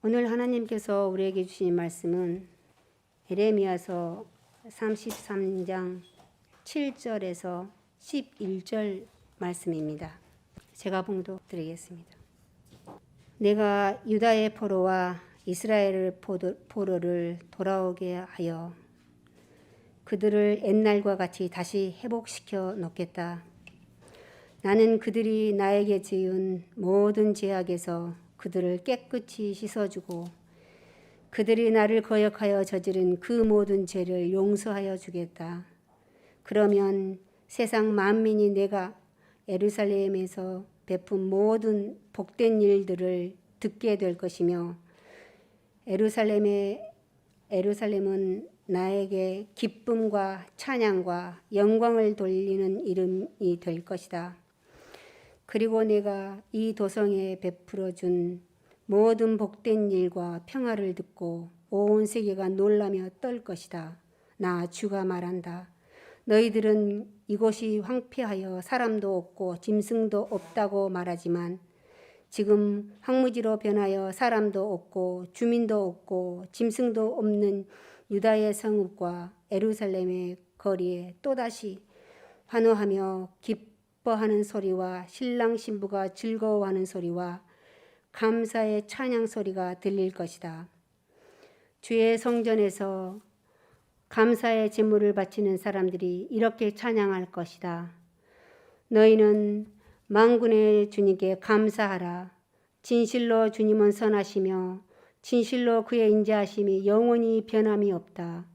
오늘 하나님께서 우리에게 주신 말씀은 예레미야서 33장 7절에서 11절 말씀입니다. 제가 봉독드리겠습니다. 내가 유다의 포로와 이스라엘의 포로를 돌아오게 하여 그들을 옛날과 같이 다시 회복시켜 놓겠다. 나는 그들이 나에게 지은 모든 죄악에서 그들을 깨끗이 씻어주고 그들이 나를 거역하여 저지른 그 모든 죄를 용서하여 주겠다. 그러면 세상 만민이 내가 예루살렘에서 베푼 모든 복된 일들을 듣게 될 것이며 예루살렘은 나에게 기쁨과 찬양과 영광을 돌리는 이름이 될 것이다. 그리고 내가 이 도성에 베풀어 준 모든 복된 일과 평화를 듣고 온 세계가 놀라며 떨 것이다. 나 주가 말한다. 너희들은 이곳이 황폐하여 사람도 없고 짐승도 없다고 말하지만 지금 황무지로 변하여 사람도 없고 주민도 없고 짐승도 없는 유다의 성읍과 예루살렘의 거리에 또다시 환호하며 기뻐하는 소리와 신랑 신부가 즐거워하는 소리와 감사의 찬양 소리가 들릴 것이다. 주의 성전에서 감사의 제물을 바치는 사람들이 이렇게 찬양할 것이다. 너희는 만군의 주님께 감사하라. 진실로 주님은 선하시며 진실로 그의 인자하심이 영원히 변함이 없다.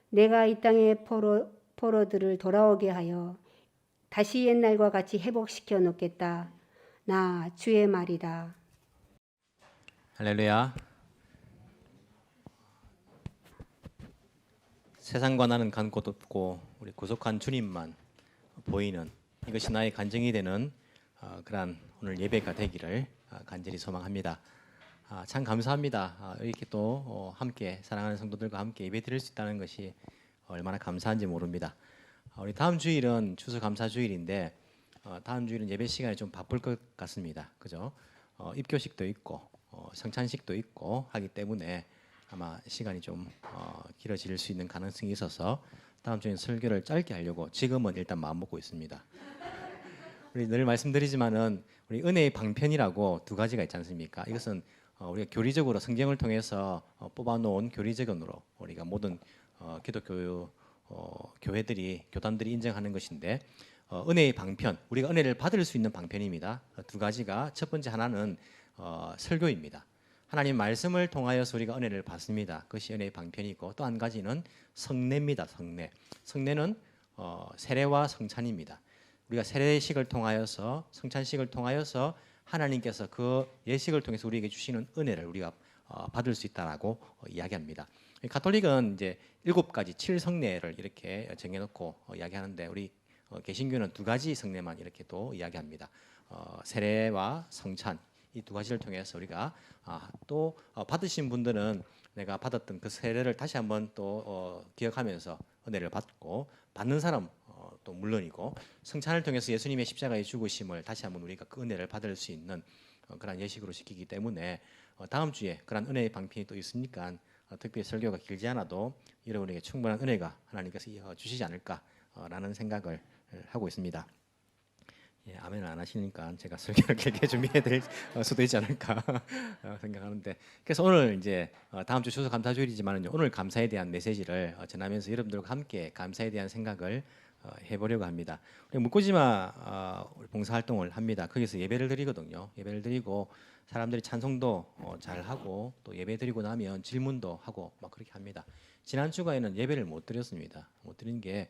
내가 이 땅의 포로들을 돌아오게 하여 다시 옛날과 같이 회복시켜 놓겠다. 나 주의 말이다. 할렐루야. 세상과 나는 간 곳 없고 우리 구속한 주님만 보이는 이것이 나의 간증이 되는 그러한 오늘 예배가 되기를 간절히 소망합니다. 참 감사합니다. 이렇게 또 함께 사랑하는 성도들과 함께 예배 드릴 수 있다는 것이 얼마나 감사한지 모릅니다. 우리 다음 주일은 추수감사주일인데 다음 주일은 예배 시간이 좀 바쁠 것 같습니다. 그죠? 입교식도 있고 성찬식도 있고 하기 때문에 아마 시간이 좀 길어질 수 있는 가능성이 있어서 다음 주에는 설교를 짧게 하려고 지금은 일단 마음 먹고 있습니다. 우리 늘 말씀드리지만은 우리 은혜의 방편이라고 두 가지가 있지 않습니까? 이것은 우리가 교리적으로 성경을 통해서 뽑아놓은 교리적으로 우리가 모든 기독교 교회들이 교단들이 인정하는 것인데 은혜의 방편, 우리가 은혜를 받을 수 있는 방편입니다. 두 가지가 첫 번째 하나는 설교입니다. 하나님 말씀을 통하여서 우리가 은혜를 받습니다. 그것이 은혜의 방편이고 또 한 가지는 성례입니다. 성례는 세례와 성찬입니다. 우리가 세례식을 통하여서 성찬식을 통하여서 하나님께서 그 예식을 통해서 우리에게 주시는 은혜를 우리가 받을 수 있다라고 이야기합니다. 가톨릭은 이제 7가지 7성례를 이렇게 정해놓고 이야기하는데 우리 개신교는 2가지 성례만 이렇게 또 이야기합니다. 세례와 성찬 이 2가지를 통해서 우리가 또 받으신 분들은 내가 받았던 그 세례를 다시 한번 또 기억하면서 은혜를 받고 받는 사람 또 물론이고 성찬을 통해서 예수님의 십자가의 죽으심을 다시 한번 우리가 그 은혜를 받을 수 있는 그런 예식으로 지키기 때문에 다음 주에 그런 은혜의 방편이 또 있으니까 특별히 설교가 길지 않아도 여러분에게 충분한 은혜가 하나님께서 주시지 않을까라는 생각을 하고 있습니다. 예, 아멘 안 하시니까 제가 설교를 길게 준비해드릴 수도 있지 않을까 생각하는데 그래서 오늘 이제 다음 주 추수감사주일이지만 오늘 감사에 대한 메시지를 전하면서 여러분들과 함께 감사에 대한 생각을 해보려고 합니다. 우리 묵고지마 봉사활동을 합니다. 거기서 예배를 드리거든요. 예배를 드리고 사람들이 찬송도 잘 하고 또 예배 드리고 나면 질문도 하고 막 그렇게 합니다. 지난 주간에는 예배를 못 드렸습니다. 못 드린 게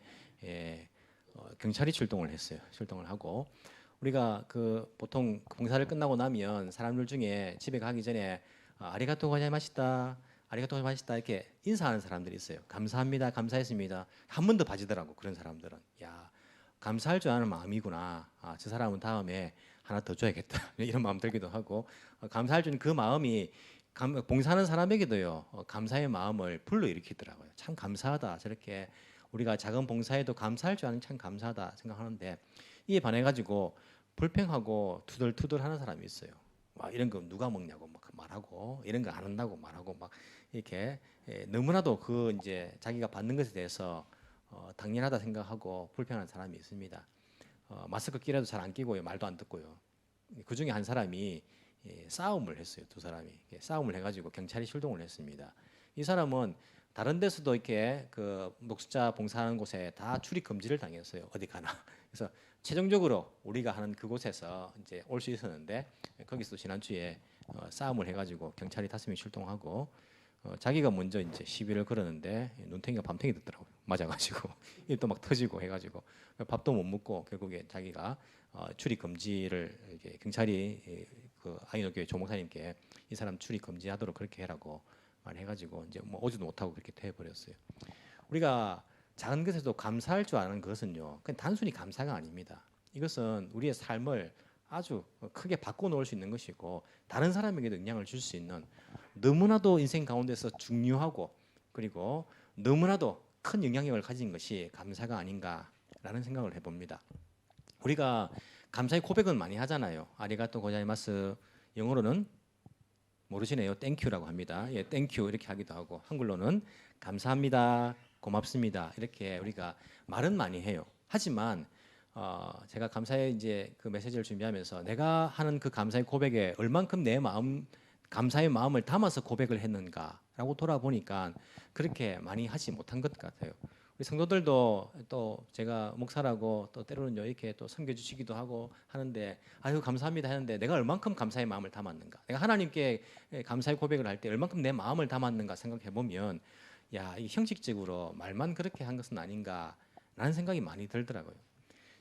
경찰이 출동을 했어요. 출동을 하고 우리가 그 보통 봉사를 끝나고 나면 사람들 중에 집에 가기 전에 아리가또 고자이마시다, 아리가또 고자이마시다 이렇게 인사하는 사람들이 있어요. 감사합니다, 감사했습니다. 한 번 더 봐주더라고 그런 사람들은. 야 감사할 줄 아는 마음이구나. 저 사람은 다음에 하나 더 줘야겠다 이런 마음 들기도 하고 감사할 줄 그 마음이 봉사하는 사람에게도요 감사의 마음을 불러일으키더라고요. 참 감사하다 저렇게. 우리가 작은 봉사에도 감사할 줄 아는 참 감사하다 생각하는데 이에 반해 가지고 불평하고 투덜투덜하는 사람이 있어요. 와 이런 거 누가 먹냐고 막 말하고 이런 거 안 한다고 말하고 막 이렇게 너무나도 그 이제 자기가 받는 것에 대해서 당연하다 생각하고 불편한 사람이 있습니다. 마스크 끼라도 잘 안 끼고요, 말도 안 듣고요. 그 중에 한 사람이 싸움을 했어요. 두 사람이 싸움을 해가지고 경찰이 출동을 했습니다. 이 사람은 다른 데서도 이렇게 그 녹수자 봉사하는 곳에 다 출입 금지를 당했어요. 어디 가나. 그래서 최종적으로 우리가 하는 그곳에서 이제 올 수 있었는데 거기서 지난주에 싸움을 해가지고 경찰이 5명이 출동하고 자기가 먼저 이제 시비를 걸었는데 눈탱이가 밤탱이 듣더라고요. 맞아가지고 입도 막 터지고 해가지고 밥도 못 먹고 결국에 자기가 출입 금지를 이렇게 경찰이 그 아이노교회 조목사님께 이 사람 출입 금지하도록 그렇게 해라고 말해가지고 이제 뭐 오지도 못하고 그렇게 돼버렸어요. 우리가 작은 것에도 감사할 줄 아는 것은요, 그냥 단순히 감사가 아닙니다. 이것은 우리의 삶을 아주 크게 바꿔놓을 수 있는 것이고 다른 사람에게도 영향을 줄 수 있는 너무나도 인생 가운데서 중요하고 그리고 너무나도 큰 영향력을 가진 것이 감사가 아닌가라는 생각을 해봅니다. 우리가 감사의 고백은 많이 하잖아요. 아리가또 고자이마스, 영어로는 모르시네요. 땡큐라고 합니다. 예, 땡큐 이렇게 하기도 하고 한글로는 감사합니다, 고맙습니다 이렇게 우리가 말은 많이 해요. 하지만 제가 감사의 이제 그 메시지를 준비하면서 내가 하는 그 감사의 고백에 얼만큼 내 마음 감사의 마음을 담아서 고백을 했는가라고 돌아보니까 그렇게 많이 하지 못한 것 같아요. 우리 성도들도 또 제가 목사라고 또 때로는 이렇게 또 섬겨주시기도 하고 하는데 아유 감사합니다 하는데 내가 얼만큼 감사의 마음을 담았는가, 내가 하나님께 감사의 고백을 할 때 얼만큼 내 마음을 담았는가 생각해 보면 야, 이 형식적으로 말만 그렇게 한 것은 아닌가라는 생각이 많이 들더라고요.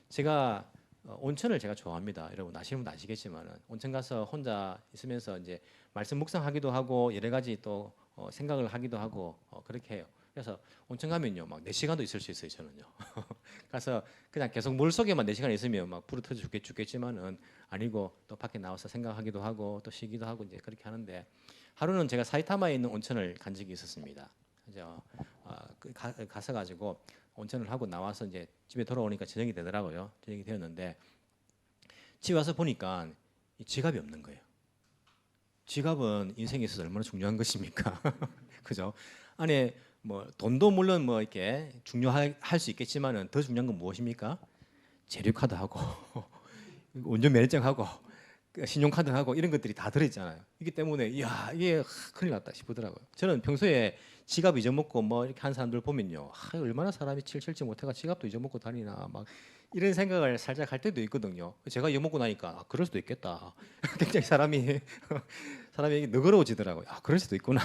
제가 온천을 제가 좋아합니다. 여러분 아시는 분 아시겠지만은 온천 가서 혼자 있으면서 이제 말씀 묵상하기도 하고 여러 가지 또 생각을 하기도 하고 그렇게 해요. 그래서 온천 가면요 막 4시간도 있을 수 있어요. 저는요. 가서 그냥 계속 물 속에만 4시간 있으면 막 불을 터져 죽겠지만은 아니고 또 밖에 나와서 생각하기도 하고 또 쉬기도 하고 이제 그렇게 하는데 하루는 제가 사이타마에 있는 온천을 간 적이 있었습니다. 그죠? 가서 가지고 온천을 하고 나와서 이제 집에 돌아오니까 저녁이 되더라고요. 저녁이 되었는데 집에 와서 보니까 이 지갑이 없는 거예요. 지갑은 인생에 있어서 얼마나 중요한 것입니까? 그죠? 안에 뭐 돈도 물론 뭐 이렇게 중요할 수 있겠지만은 더 중요한 건 무엇입니까? 재료카드하고 운전면허증하고 신용카드하고 이런 것들이 다 들어있잖아요. 이기 때문에 이야 이게 큰일 났다 싶더라고요. 저는 평소에 지갑 잊어먹고 뭐 이렇게 한 사람들 보면요, 얼마나 사람이 칠칠지 못해가 지갑도 잊어먹고 다니나 막 이런 생각을 살짝 할 때도 있거든요. 제가 잊어먹고 나니까 그럴 수도 있겠다. 굉장히 사람이 너그러워지더라고요. 그럴 수도 있구나.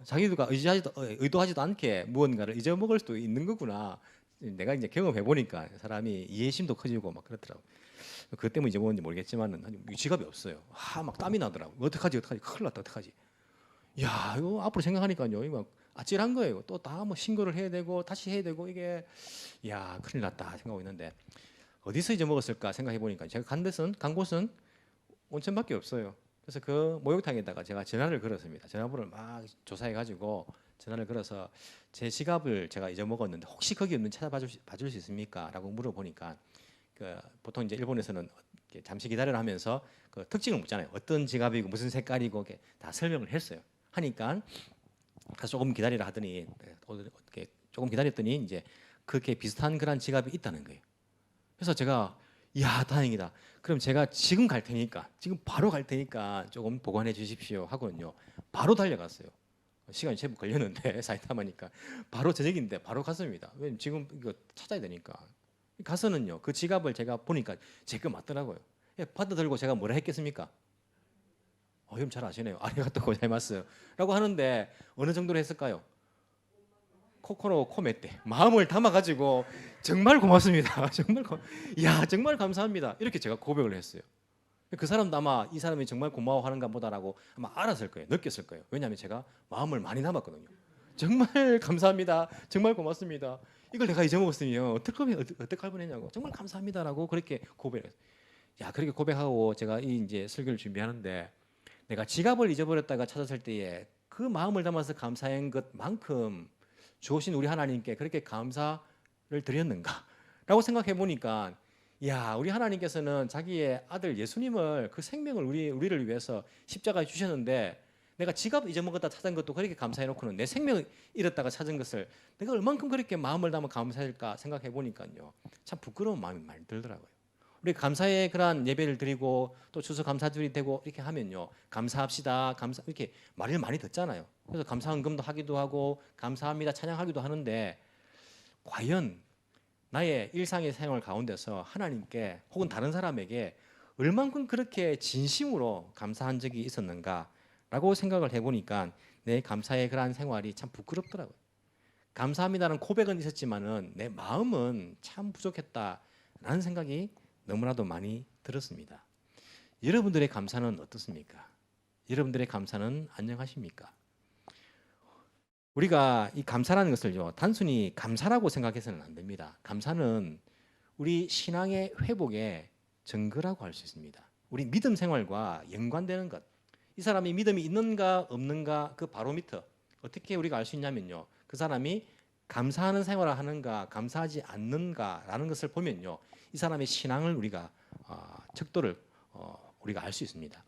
자기가 의도하지도 않게 무언가를 잊어먹을 수도 있는 거구나. 내가 이제 경험해 보니까 사람이 이해심도 커지고 막 그렇더라고요. 그것 때문에 잊어먹었는지 모르겠지만은 지갑이 없어요. 막 땀이 나더라고. 어떡하지 큰일 났다 어떡하지. 야 이거 앞으로 생각하니까요 이거 아찔한 거예요. 또 다 뭐 신고를 해야 되고 다시 해야 되고 이게 야 큰일 났다 생각하고 있는데 어디서 잊어먹었을까 생각해 보니까 제가 간 곳은 온천밖에 없어요. 그래서 그 목욕탕에다가 제가 전화를 걸었습니다. 전화번호를 막 조사해 가지고 전화를 걸어서 제 지갑을 제가 잊어먹었는데 혹시 거기 없는 봐줄 수 있습니까?라고 물어보니까 보통 이제 일본에서는 잠시 기다려라 하면서 그 특징을 묻잖아요. 어떤 지갑이고 무슨 색깔이고 다 설명을 했어요. 하니까 가서 조금 기다리라 하더니 조금 기다렸더니 이제 그렇게 비슷한 그런 지갑이 있다는 거예요. 그래서 제가 야 다행이다. 그럼 제가 지금 갈 테니까 지금 바로 갈 테니까 조금 보관해 주십시오 하고는요 바로 달려갔어요. 시간이 제법 걸렸는데 사이타마니까 바로 저녁인데 바로 갔습니다. 왜냐면 지금 이거 찾아야 되니까. 가서는요 그 지갑을 제가 보니까 제 거 맞더라고요. 받아 들고 제가 뭐라 했겠습니까? 형 잘 아시네요. 아리가또 고자이마스라고 하는데 어느 정도로 했을까요? 코코로 코메떼 마음을 담아가지고 정말 고맙습니다. 정말 감사합니다. 이렇게 제가 고백을 했어요. 그 사람도 아마 이 사람이 정말 고마워하는가 보다라고 아마 알았을 거예요. 느꼈을 거예요. 왜냐하면 제가 마음을 많이 담았거든요. 정말 감사합니다. 정말 고맙습니다. 이걸 내가 잊어먹었으면 어떡할 뻔했냐고. 정말 감사합니다라고 그렇게 고백했어요. 그렇게 고백하고 제가 이제 설교를 준비하는데 내가 지갑을 잊어버렸다가 찾았을 때에 그 마음을 담아서 감사한 것만큼 주신 우리 하나님께 그렇게 감사를 드렸는가라고 생각해 보니까 야, 우리 하나님께서는 자기의 아들 예수님을 그 생명을 우리를 위해서 십자가에 주셨는데 내가 지갑 잊어먹었다 찾은 것도 그렇게 감사해 놓고는 내 생명 잃었다가 찾은 것을 내가 얼만큼 그렇게 마음을 담아 감사할까 생각해 보니까요. 참 부끄러운 마음이 많이 들더라고요. 우리 감사의 그러한 예배를 드리고 또 추수 감사주일이 되고 이렇게 하면요. 감사합시다. 감사 이렇게 말을 많이 듣잖아요. 그래서 감사헌금도 하기도 하고 감사합니다. 찬양하기도 하는데 과연 나의 일상의 생활 가운데서 하나님께 혹은 다른 사람에게 얼만큼 그렇게 진심으로 감사한 적이 있었는가라고 생각을 해보니까 내 감사의 그러한 생활이 참 부끄럽더라고요. 감사합니다는 고백은 있었지만은 내 마음은 참 부족했다라는 생각이 너무나도 많이 들었습니다. 여러분들의 감사는 어떻습니까? 여러분들의 감사는 안녕하십니까? 우리가 이 감사라는 것을요 단순히 감사라고 생각해서는 안 됩니다. 감사는 우리 신앙의 회복의 증거라고 할 수 있습니다. 우리 믿음 생활과 연관되는 것. 이 사람이 믿음이 있는가 없는가 그 바로미터 어떻게 우리가 알 수 있냐면요. 그 사람이 감사하는 생활을 하는가 감사하지 않는가라는 것을 보면요. 이 사람의 신앙을 우리가 척도를 우리가 알 수 있습니다.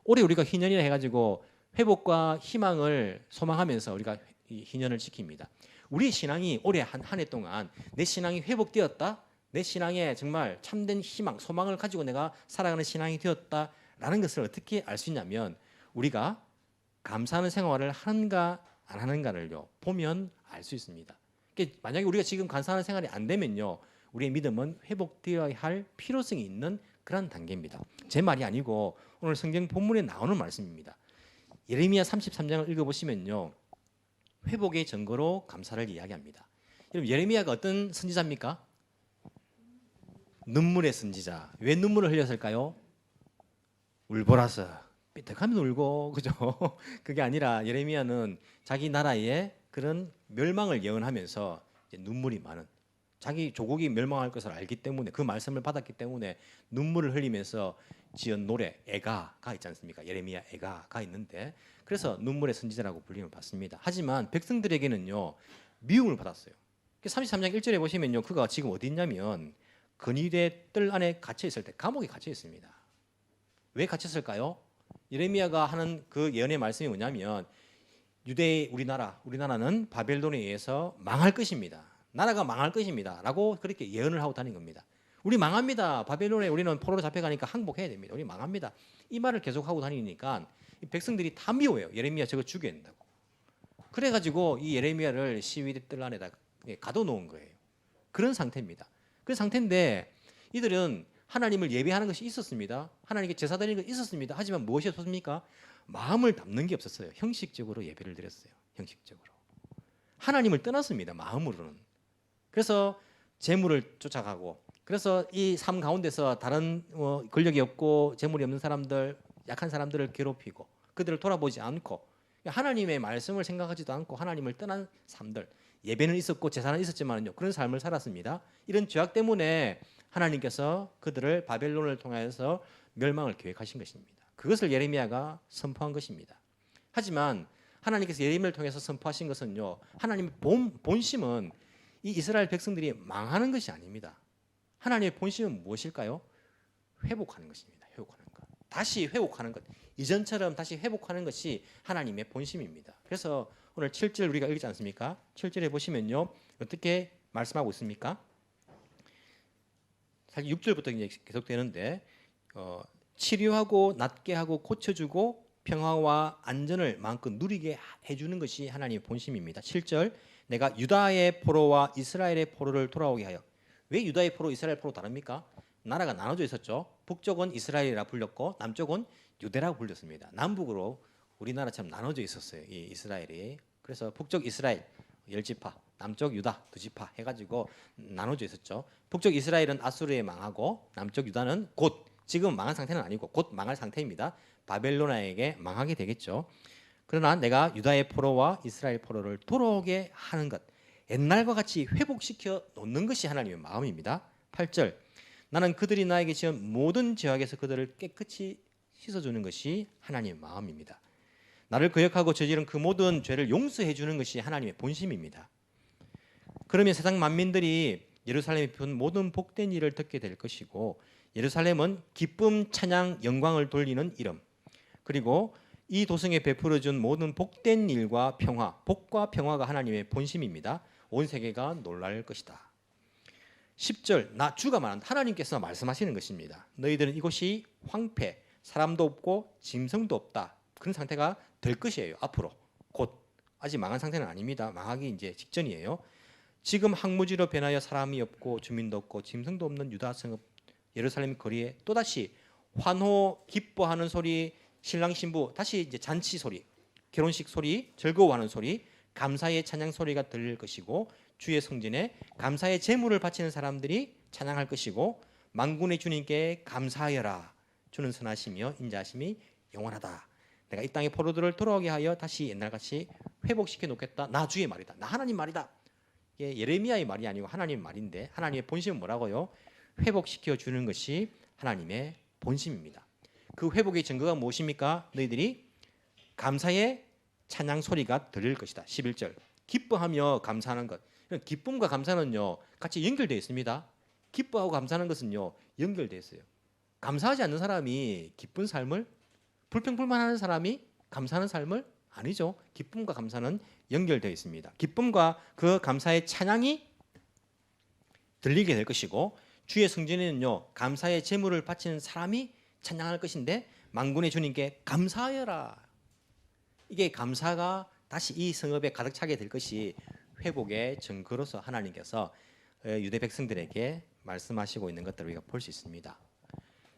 올해 우리가 희년이라 해가지고 회복과 희망을 소망하면서 우리가 이 희년을 지킵니다. 우리 신앙이 올해 한 해 동안 내 신앙이 회복되었다. 내 신앙에 정말 참된 희망, 소망을 가지고 내가 살아가는 신앙이 되었다라는 것을 어떻게 알 수 있냐면 우리가 감사하는 생활을 하는가 안 하는가를요 보면 알 수 있습니다. 만약에 우리가 지금 감사하는 생활이 안 되면요 우리의 믿음은 회복되어야 할 필요성이 있는 그런 단계입니다. 제 말이 아니고 오늘 성경 본문에 나오는 말씀입니다. 예레미야 33장을 읽어보시면요 회복의 증거로 감사를 이야기합니다. 여러분 예레미야가 어떤 선지자입니까? 눈물의 선지자. 왜 눈물을 흘렸을까요? 울보라서 삐딱하면 울고 그죠? 그게 아니라 예레미야는 자기 나라의 그런 멸망을 예언하면서 눈물이 많은 자기 조국이 멸망할 것을 알기 때문에 그 말씀을 받았기 때문에 눈물을 흘리면서 지은 노래 애가가 있지 않습니까? 예레미야 애가가 있는데 그래서 눈물의 선지자라고 불림을 받습니다. 하지만 백성들에게는요 미움을 받았어요. 33장 1절에 보시면요 그가 지금 어디 있냐면 근위대 뜰 안에 갇혀 있을 때 감옥에 갇혀 있습니다. 왜 갇혔을까요? 예레미야가 하는 그 예언의 말씀이 뭐냐면 유대의 우리나라는 바벨론에 의해서 망할 것입니다. 나라가 망할 것입니다. 라고 그렇게 예언을 하고 다닌 겁니다. 우리 망합니다. 바벨론에 우리는 포로로 잡혀가니까 항복해야 됩니다. 우리 망합니다. 이 말을 계속 하고 다니니까 이 백성들이 다 미워해요. 예레미야 저거 죽여야 된다고. 그래가지고 이 예레미야를 시위대 뜰 안에다 가둬놓은 거예요. 그런 상태입니다. 그런 상태인데 이들은 하나님을 예배하는 것이 있었습니다. 하나님께 제사 드리는 것이 있었습니다. 하지만 무엇이 없었습니까? 마음을 담는 게 없었어요. 형식적으로 예배를 드렸어요. 형식적으로. 하나님을 떠났습니다. 마음으로는. 그래서 재물을 쫓아가고 그래서 이 삶 가운데서 다른 권력이 없고 재물이 없는 사람들 약한 사람들을 괴롭히고 그들을 돌아보지 않고 하나님의 말씀을 생각하지도 않고 하나님을 떠난 삶들 예배는 있었고 제사는 있었지만요 그런 삶을 살았습니다. 이런 죄악 때문에 하나님께서 그들을 바벨론을 통해서 멸망을 계획하신 것입니다. 그것을 예레미야가 선포한 것입니다. 하지만 하나님께서 예레미야를 통해서 선포하신 것은요 하나님의 본심은 이 이스라엘 백성들이 망하는 것이 아닙니다. 하나님의 본심은 무엇일까요? 회복하는 것입니다. 회복하는 것. 다시 회복하는 것. 이전처럼 다시 회복하는 것이 하나님의 본심입니다. 그래서 오늘 7절 우리가 읽지 않습니까? 7절에 보시면요. 어떻게 말씀하고 있습니까? 사실 6절부터 이제 계속되는데 치료하고 낫게 하고 고쳐주고 평화와 안전을 마음껏 누리게 해주는 것이 하나님의 본심입니다. 7절 내가 유다의 포로와 이스라엘의 포로를 돌아오게 하여. 왜 유다의 포로, 이스라엘 포로 다릅니까? 나라가 나눠져 있었죠. 북쪽은 이스라엘이라 불렸고 남쪽은 유대라고 불렸습니다. 남북으로 우리나라처럼 나눠져 있었어요. 이 이스라엘이. 그래서 북쪽 이스라엘 10지파, 남쪽 유다 2지파 해가지고 나눠져 있었죠. 북쪽 이스라엘은 아수르에 망하고 남쪽 유다는 곧 지금 망한 상태는 아니고 곧 망할 상태입니다. 바벨로나에게 망하게 되겠죠. 그러나 내가 유다의 포로와 이스라엘 포로를 돌아오게 하는 것 옛날과 같이 회복시켜 놓는 것이 하나님의 마음입니다. 8절 나는 그들이 나에게 지은 모든 죄악에서 그들을 깨끗이 씻어주는 것이 하나님의 마음입니다. 나를 거역하고 저지른 그 모든 죄를 용서해 주는 것이 하나님의 본심입니다. 그러면 세상 만민들이 예루살렘에 본 모든 복된 일을 듣게 될 것이고 예루살렘은 기쁨, 찬양, 영광을 돌리는 이름. 그리고 이 도성에 베풀어준 모든 복된 일과 평화, 복과 평화가 하나님의 본심입니다. 온 세계가 놀랄 것이다. 10절 나 주가 말한다. 하나님께서 말씀하시는 것입니다. 너희들은 이곳이 황폐, 사람도 없고 짐승도 없다. 그런 상태가 될 것이에요. 앞으로 곧. 아직 망한 상태는 아닙니다. 망하기 이제 직전이에요. 지금 항무지로 변하여 사람이 없고 주민도 없고 짐승도 없는 유다 성읍 예루살렘 거리에 또다시 환호 기뻐하는 소리, 신랑 신부 다시 이제 잔치 소리, 결혼식 소리, 즐거워하는 소리, 감사의 찬양 소리가 들릴 것이고 주의 성전에 감사의 제물을 바치는 사람들이 찬양할 것이고 만군의 주님께 감사하여라. 주는 선하시며 인자하심이 영원하다. 내가 이 땅의 포로들을 돌아오게 하여 다시 옛날같이 회복시켜 놓겠다. 나 주의 말이다. 나 하나님 말이다. 이게 예레미야의 말이 아니고 하나님의 말인데 하나님의 본심은 뭐라고요? 회복시켜 주는 것이 하나님의 본심입니다. 그 회복의 증거가 무엇입니까? 너희들이 감사의 찬양 소리가 들릴 것이다. 11절 기뻐하며 감사하는 것. 기쁨과 감사는요 같이 연결되어 있습니다. 기뻐하고 감사하는 것은요 연결되어 있어요. 감사하지 않는 사람이 기쁜 삶을, 불평불만하는 사람이 감사하는 삶을 아니죠. 기쁨과 감사는 연결되어 있습니다. 기쁨과 그 감사의 찬양이 들리게 될 것이고 주의 성전에는요 감사의 제물을 바치는 사람이 찬양할 것인데 만군의 주님께 감사하여라. 이게 감사가 다시 이 성읍에 가득 차게 될 것이 회복의 증거로서 하나님께서 유대 백성들에게 말씀하시고 있는 것들을 우리가 볼 수 있습니다.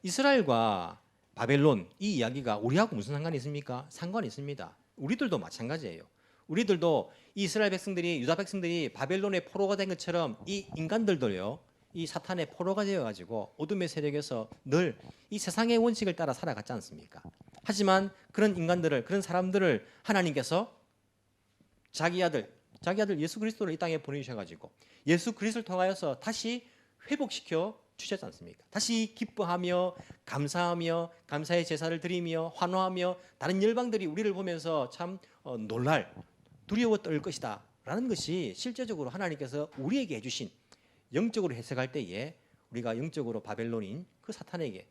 이스라엘과 바벨론 이 이야기가 우리하고 무슨 상관이 있습니까? 상관이 있습니다. 우리들도 마찬가지예요. 우리들도 이 이스라엘 백성들이, 유다 백성들이 바벨론의 포로가 된 것처럼 이 인간들도요 이 사탄의 포로가 되어가지고 어둠의 세력에서 늘 이 세상의 원칙을 따라 살아갔지 않습니까? 하지만 그런 인간들을, 그런 사람들을 하나님께서 자기 아들 예수 그리스도를 이 땅에 보내주셔가지고 예수 그리스도를 통하여서 다시 회복시켜 주셨지 않습니까? 다시 기뻐하며 감사하며 감사의 제사를 드리며 환호하며 다른 열방들이 우리를 보면서 참 놀랄, 두려워 떨 것이다 라는 것이 실제적으로 하나님께서 우리에게 해주신, 영적으로 해석할 때에 우리가 영적으로 바벨론인 그 사탄에게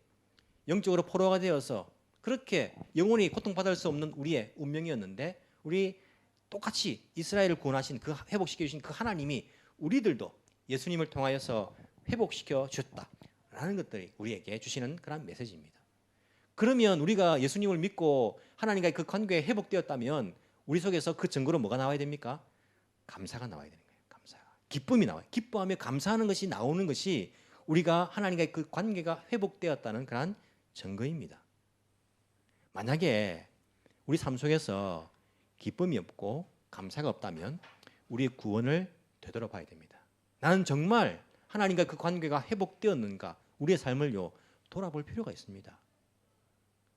영적으로 포로가 되어서 그렇게 영원히 고통받을 수 없는 우리의 운명이었는데 우리 똑같이 이스라엘을 구원하신 그 회복시켜 주신 그 하나님이 우리들도 예수님을 통하여서 회복시켜 주셨다라는 것들이 우리에게 주시는 그런 메시지입니다. 그러면 우리가 예수님을 믿고 하나님과의 그 관계에 회복되었다면 우리 속에서 그 증거로 뭐가 나와야 됩니까? 감사가 나와야 되는 거예요. 감사가. 기쁨이 나와요. 기뻐하며 감사하는 것이 나오는 것이 우리가 하나님과의 그 관계가 회복되었다는 그런 증거입니다. 만약에 우리 삶 속에서 기쁨이 없고 감사가 없다면 우리의 구원을 되돌아봐야 됩니다. 나는 정말 하나님과 그 관계가 회복되었는가, 우리의 삶을요 돌아볼 필요가 있습니다.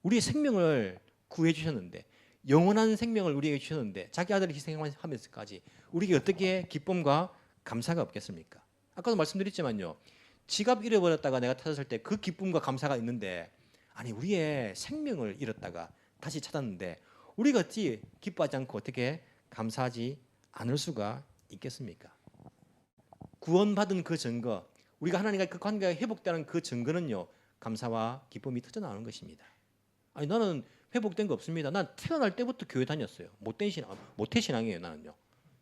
우리의 생명을 구해 주셨는데, 영원한 생명을 우리에게 주셨는데 자기 아들을 희생하면서까지 우리에게 어떻게 기쁨과 감사가 없겠습니까? 아까도 말씀드렸지만요, 지갑 잃어버렸다가 내가 찾았을 때 그 기쁨과 감사가 있는데, 아니 우리의 생명을 잃었다가 다시 찾았는데 우리가 어찌 기뻐하지 않고 어떻게 감사하지 않을 수가 있겠습니까? 구원받은 그 증거, 우리가 하나님과 그 관계가 회복되는 그 증거는요 감사와 기쁨이 터져나오는 것입니다. 아니 나는 회복된 거 없습니다. 난 태어날 때부터 교회 다녔어요. 모태신앙이에요. 나는요.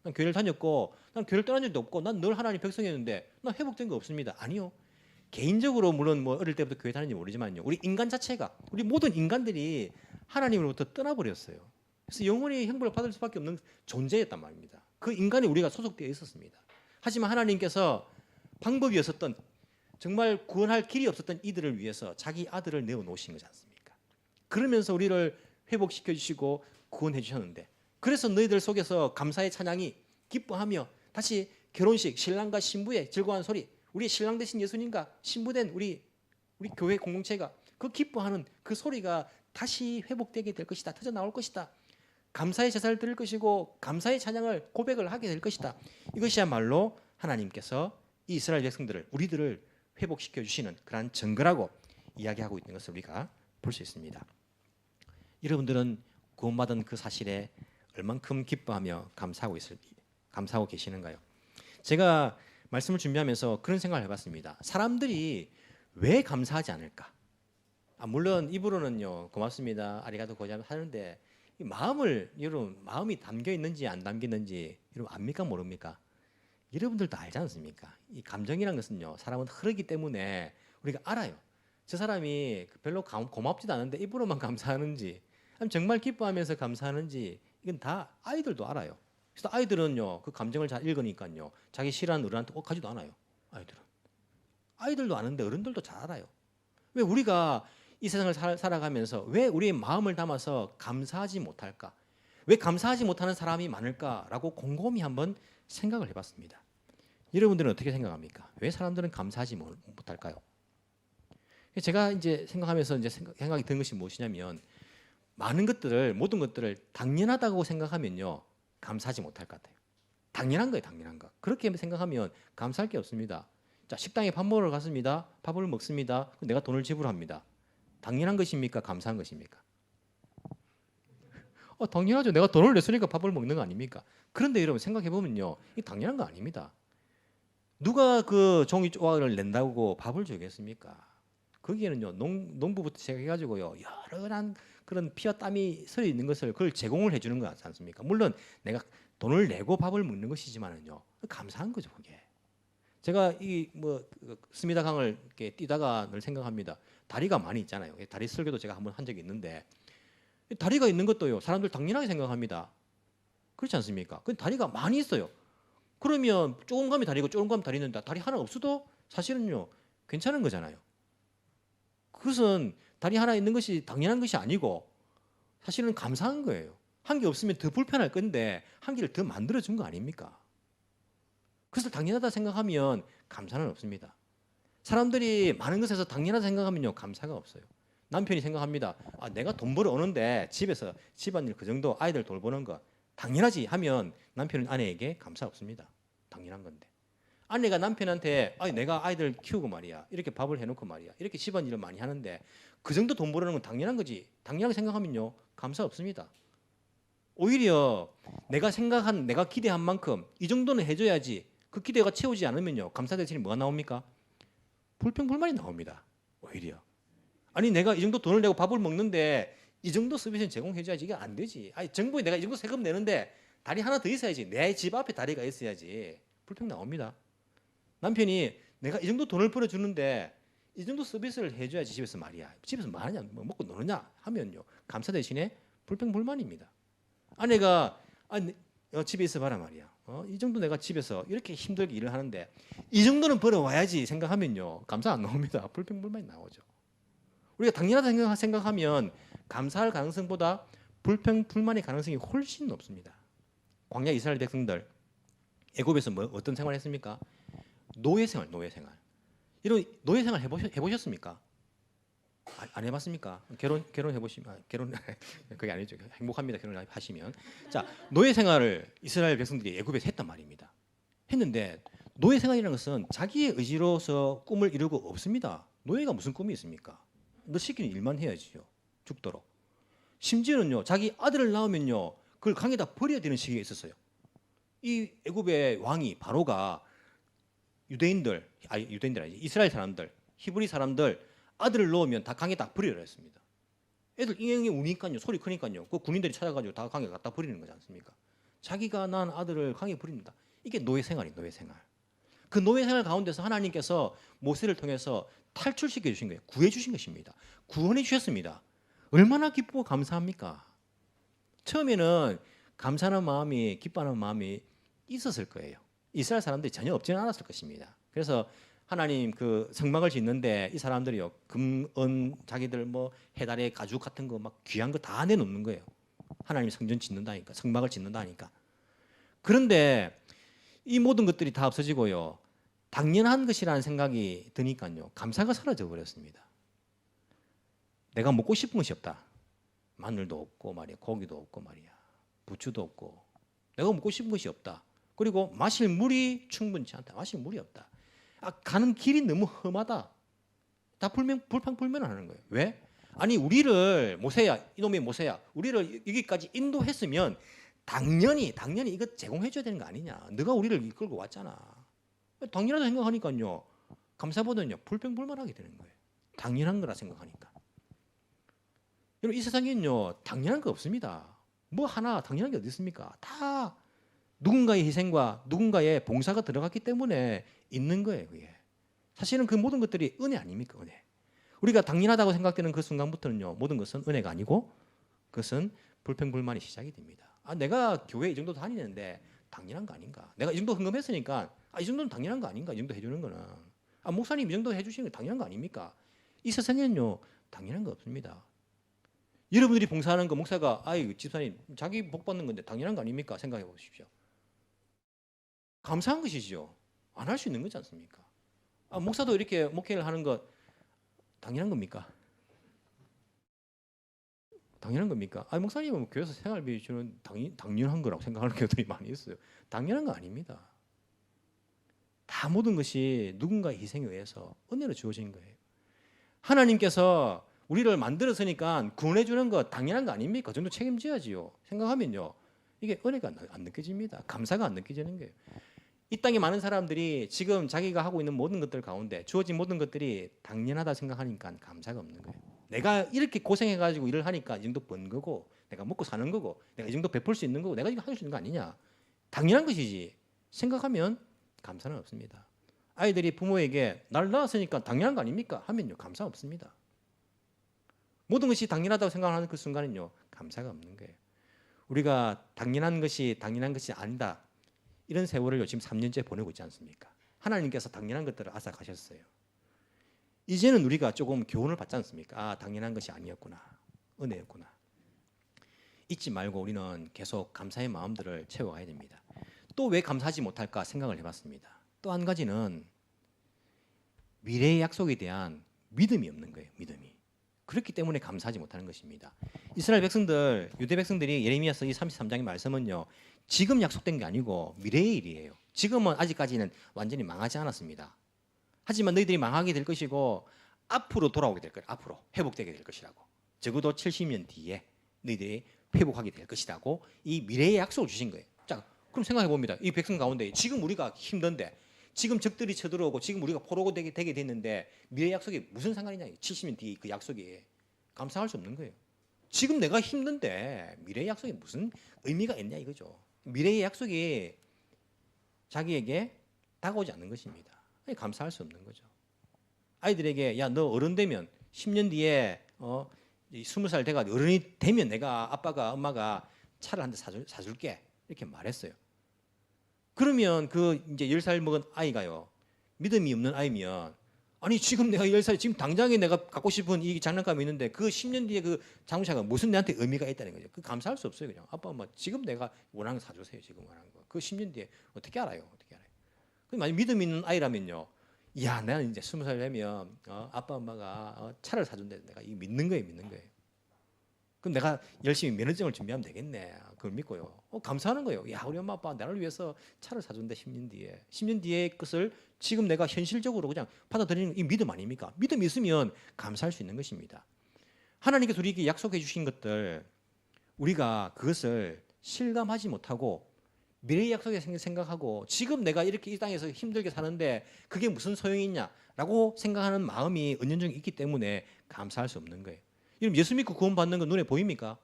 난 교회를 다녔고 난 교회를 떠난 적도 없고 난 늘 하나님 백성이었는데 난 회복된 거 없습니다. 아니요. 개인적으로 물론 뭐 어릴 때부터 교회 다녔는지 모르지만요, 우리 인간 자체가, 우리 모든 인간들이 하나님으로부터 떠나버렸어요. 그래서 영원히 형벌을 받을 수밖에 없는 존재였단 말입니다. 그 인간이 우리가 소속되어 있었습니다. 하지만 하나님께서 방법이 없었던, 정말 구원할 길이 없었던 이들을 위해서 자기 아들을 내어놓으신 거지 않습니까? 그러면서 우리를 회복시켜 주시고 구원해 주셨는데, 그래서 너희들 속에서 감사의 찬양이 기뻐하며 다시 결혼식, 신랑과 신부의 즐거운 소리, 우리 신랑 되신 예수님과 신부된 우리 교회 공동체가 그 기뻐하는 그 소리가 다시 회복되게 될 것이다. 터져 나올 것이다. 감사의 제사를 드릴 것이고 감사의 찬양을 고백을 하게 될 것이다. 이것이야말로 하나님께서 이 이스라엘 백성들을, 우리들을 회복시켜 주시는 그러한 증거라고 이야기하고 있는 것을 우리가 볼 수 있습니다. 여러분들은 구원받은 그 사실에 얼만큼 기뻐하며 감사하고 계시는가요? 제가 말씀을 준비하면서 그런 생각을 해봤습니다. 사람들이 왜 감사하지 않을까? 물론 입으로는요 고맙습니다, 아리가또 고자미 하는데 이 마음을 여러분 마음이 담겨 있는지 안 담겨 있는지 여러분 압니까 모릅니까? 여러분들도 알지 않습니까? 이 감정이란 것은요 사람은 흐르기 때문에 우리가 알아요. 저 사람이 별로 고맙지도 않은데 입으로만 감사하는지 아니면 정말 기뻐하면서 감사하는지 이건 다 아이들도 알아요. 그래서 아이들은요 그 감정을 잘 읽으니까요 자기 싫어하는 어른한테 가지도 않아요. 아이들도 아는데 어른들도 잘 알아요. 왜 우리가 이 세상을 살아가면서 왜 우리의 마음을 담아서 감사하지 못할까? 왜 감사하지 못하는 사람이 많을까라고 곰곰이 한번 생각을 해봤습니다. 여러분들은 어떻게 생각합니까? 왜 사람들은 감사하지 못할까요? 제가 이제 생각하면서 이제 생각이 든 것이 무엇이냐면 많은 것들을 모든 것들을 당연하다고 생각하면요 감사하지 못할 것 같아요. 당연한 거예요, 당연한 거. 그렇게 생각하면 감사할 게 없습니다. 자, 식당에 밥 먹으러 갔습니다. 밥을 먹습니다. 내가 돈을 지불합니다. 당연한 것입니까? 감사한 것입니까? 당연하죠. 내가 돈을 냈으니까 밥을 먹는 거 아닙니까? 그런데 여러분 생각해 보면요, 이 당연한 거 아닙니다. 누가 그 종이 조각을 낸다고 밥을 주겠습니까? 거기에는요 농부부터 시작해가지고요 여러한 그런 피와 땀이 서려 있는 것을 그걸 제공을 해주는 거 같지 않습니까? 물론 내가 돈을 내고 밥을 먹는 것이지만은요 감사한 거죠 그게. 제가 이 스미다 강을 이렇게 뛰다가 늘 생각합니다. 다리가 많이 있잖아요. 다리 설교도 제가 한번 한 적이 있는데 다리가 있는 것도요 사람들 당연하게 생각합니다. 그렇지 않습니까? 그 다리가 많이 있어요. 그러면 조금 가면 다리고 조금 가면 다리 있는데 다리 하나 없어도 사실은요 괜찮은 거잖아요. 그것은 다리 하나 있는 것이 당연한 것이 아니고 사실은 감사한 거예요. 한 개 없으면 더 불편할 건데 한 개를 더 만들어준 거 아닙니까? 그것을 당연하다 생각하면 감사는 없습니다. 사람들이 많은 것에서 당연하다 생각하면요 감사가 없어요. 남편이 생각합니다. 내가 돈 벌어 오는데 집에서 집안일 그 정도 아이들 돌보는 거 당연하지 하면 남편은 아내에게 감사 없습니다. 당연한 건데. 아내가 남편한테 내가 아이들 키우고 말이야 이렇게 밥을 해놓고 말이야 이렇게 집안일을 많이 하는데 그 정도 돈 벌어는 건 당연한 거지 당연하게 생각하면요 감사 없습니다. 오히려 내가 생각한 내가 기대한 만큼 이 정도는 해줘야지 그 기대가 채우지 않으면요 감사 대신에 뭐가 나옵니까? 불평불만이 나옵니다. 오히려 내가 이 정도 돈을 내고 밥을 먹는데 이 정도 서비스는 제공해줘야지 이게 안 되지. 정부에 내가 이 정도 세금 내는데 다리 하나 더 있어야지 내 집 앞에 다리가 있어야지 불평 나옵니다. 남편이 내가 이 정도 돈을 벌어주는데 이 정도 서비스를 해줘야지 집에서 말이야 집에서 뭐 하냐 먹고 노느냐 하면요 감사 대신에 불평불만입니다. 아내가 집에 있어 봐라 말이야 이 정도 내가 집에서 이렇게 힘들게 일을 하는데 이 정도는 벌어와야지 생각하면요 감사 안 나옵니다. 불평불만이 나오죠. 우리가 당연하다 생각하면 감사할 가능성보다 불평불만의 가능성이 훨씬 높습니다. 광야 이스라엘 백성들 애굽에서 어떤 생활을 했습니까? 노예생활. 이런 노예생활 해보셨습니까? 안 해봤습니까? 결혼해보시면 결혼 그게 아니죠. 행복합니다. 결혼하시면. 자, 노예생활을 이스라엘 백성들이 애굽에서 했단 말입니다. 했는데 노예생활이라는 것은 자기의 의지로서 꿈을 이루고 없습니다. 노예가 무슨 꿈이 있습니까? 너 시키는 일만 해야지요. 죽도록. 심지어는요 자기 아들을 낳으면요 그걸 강에다 버려야 되는 시기가 있었어요. 이 애굽의 왕이 바로가 유대인들 아니지 이스라엘 사람들 히브리 사람들 아들을 놓으면 다 강에다 버리라 했습니다. 애들 잉잉 우니까요 소리 크니까요 그 군인들이 찾아가지고 다 강에 갖다 버리는 거지 않습니까? 자기가 낳은 아들을 강에 버립니다. 이게 노예생활이에요. 노예생활. 그 노예생활 가운데서 하나님께서 모세를 통해서 탈출시켜 주신 거예요. 구해 주신 것입니다. 구원해 주셨습니다. 얼마나 기쁘고 감사합니까? 처음에는 감사하는 마음이 기뻐하는 마음이 있었을 거예요. 이스라엘 사람들이 전혀 없지는 않았을 것입니다. 그래서 하나님 그 성막을 짓는데 이 사람들이요 금, 자기들 해달의 가죽 같은 거 막 귀한 거 다 내놓는 거예요. 하나님 성전 짓는다니까 성막을 짓는다니까. 그런데 이 모든 것들이 다 없어지고요 당연한 것이라는 생각이 드니까요 감사가 사라져 버렸습니다. 내가 먹고 싶은 것이 없다. 마늘도 없고 말이야 고기도 없고 말이야 부추도 없고 내가 먹고 싶은 것이 없다. 그리고 마실 물이 충분치 않다. 마실 물이 없다. 가는 길이 너무 험하다. 다 불평불만하는 거예요. 왜? 우리를 모세야 이놈의 모세야 우리를 여기까지 인도했으면 당연히 이거 제공해줘야 되는 거 아니냐. 너가 우리를 이끌고 왔잖아. 당연하다 생각하니까요. 감사보다는요 불평불만하게 되는 거예요. 당연한 거라 생각하니까. 여러분 이 세상에는요 당연한 거 없습니다. 뭐 하나 당연한 게 어디 있습니까? 다 누군가의 희생과 누군가의 봉사가 들어갔기 때문에 있는 거예요. 그게 사실은 그 모든 것들이 은혜 아닙니까? 은혜. 우리가 당연하다고 생각되는 그 순간부터는요 모든 것은 은혜가 아니고 그것은 불평불만이 시작이 됩니다. 아 내가 교회 이 정도 다니는데 당연한 거 아닌가? 내가 이 정도 헌금했으니까 이 정도는 당연한 거 아닌가? 이 정도 해주는 거는 목사님 이 정도 해주시는 거 당연한 거 아닙니까? 이 세상에는요 당연한 거 없습니다. 여러분들이 봉사하는 거 목사가 아이 집사님 자기 복 받는 건데 당연한 거 아닙니까? 생각해 보십시오. 감사한 것이죠. 안 할 수 있는 거지 않습니까? 목사도 이렇게 목회를 하는 것 당연한 겁니까? 당연한 겁니까? 목사님은 교회에서 생활비 주는 당연한 거라고 생각하는 경우들이 많이 있어요. 당연한 거 아닙니다. 다 모든 것이 누군가의 희생에 의해서 은혜로 주어진 거예요. 하나님께서 우리를 만들었으니까 구원해 주는 거 당연한 거 아닙니까? 그 정도 책임져야지요. 생각하면요. 이게 은혜가 안 느껴집니다. 감사가 안 느껴지는 거예요. 이 땅에 많은 사람들이 지금 자기가 하고 있는 모든 것들 가운데 주어진 모든 것들이 당연하다 생각하니까 감사가 없는 거예요. 내가 이렇게 고생해가지고 일을 하니까 이 정도 번 거고 내가 먹고 사는 거고 내가 이 정도 베풀 수 있는 거고 내가 이거 할 수 있는 거 아니냐. 당연한 것이지 생각하면 감사는 없습니다. 아이들이 부모에게 날 낳았으니까 당연한 거 아닙니까? 하면요 감사 없습니다. 모든 것이 당연하다고 생각하는 그 순간은요 감사가 없는 거예요. 우리가 당연한 것이 아니다 이런 세월을 지금 3년째 보내고 있지 않습니까? 하나님께서 당연한 것들을 앗아가셨어요. 이제는 우리가 조금 교훈을 받지 않습니까? 당연한 것이 아니었구나. 은혜였구나. 잊지 말고 우리는 계속 감사의 마음들을 채워가야 됩니다. 또 왜 감사하지 못할까 생각을 해봤습니다. 또 한 가지는 미래의 약속에 대한 믿음이 없는 거예요. 믿음이. 그렇기 때문에 감사하지 못하는 것입니다. 이스라엘 백성들, 유대 백성들이 예레미야서 이 33장의 말씀은요. 지금 약속된 게 아니고 미래의 일이에요. 지금은 아직까지는 완전히 망하지 않았습니다. 하지만 너희들이 망하게 될 것이고 앞으로 돌아오게 될 거예요. 앞으로 회복되게 될 것이라고. 적어도 70년 뒤에 너희들이 회복하게 될 것이라고 이 미래의 약속을 주신 거예요. 자, 그럼 생각해 봅니다. 이 백성 가운데 지금 우리가 힘든데 지금 적들이 쳐들어오고 지금 우리가 포로가 되게 됐는데 미래의 약속이 무슨 상관이냐. 70년 뒤에 그 약속이 감사할 수 없는 거예요. 지금 내가 힘든데 미래의 약속이 무슨 의미가 있냐 이거죠. 미래의 약속이 자기에게 다가오지 않는 것입니다. 감사할 수 없는 거죠. 아이들에게 야 너 어른 되면 10년 뒤에 20살 돼가 어른이 되면 내가 아빠가 엄마가 차를 한 대 사줄게 이렇게 말했어요. 그러면 그 이제 10살 먹은 아이가요 믿음이 없는 아이면 아니 지금 내가 10살 지금 당장에 내가 갖고 싶은 이 장난감이 있는데 그 10년 뒤에 그 자동차가 무슨 내한테 의미가 있다는 거죠. 그 감사할 수 없어요. 그냥 아빠 엄마 지금 내가 원하는 거 사주세요. 지금 원하는 거. 그 10년 뒤에 어떻게 알아요? 어떻게 알아요? 만약 믿음 있는 아이라면요. 야 나는 이제 20살 되면 아빠 엄마가 차를 사준대. 내가 이거 믿는 거예요. 믿는 거예요. 그럼 내가 열심히 면허증을 준비하면 되겠네. 그걸 믿고요. 감사하는 거예요. 야 우리 엄마 아빠 나를 위해서 차를 사준대 10년 뒤에. 10년 뒤의 것을 지금 내가 현실적으로 그냥 받아들이는 이 믿음 아닙니까? 믿음이 있으면 감사할 수 있는 것입니다. 하나님께서 우리에게 약속해 주신 것들 우리가 그것을 실감하지 못하고 미래의 약속에 생각하고 지금 내가 이렇게 이 땅에서 힘들게 사는데 그게 무슨 소용이 있냐라고 생각하는 마음이 은연중에 있기 때문에 감사할 수 없는 거예요. 여러분 예수 믿고 구원받는 건 눈에 보입니까?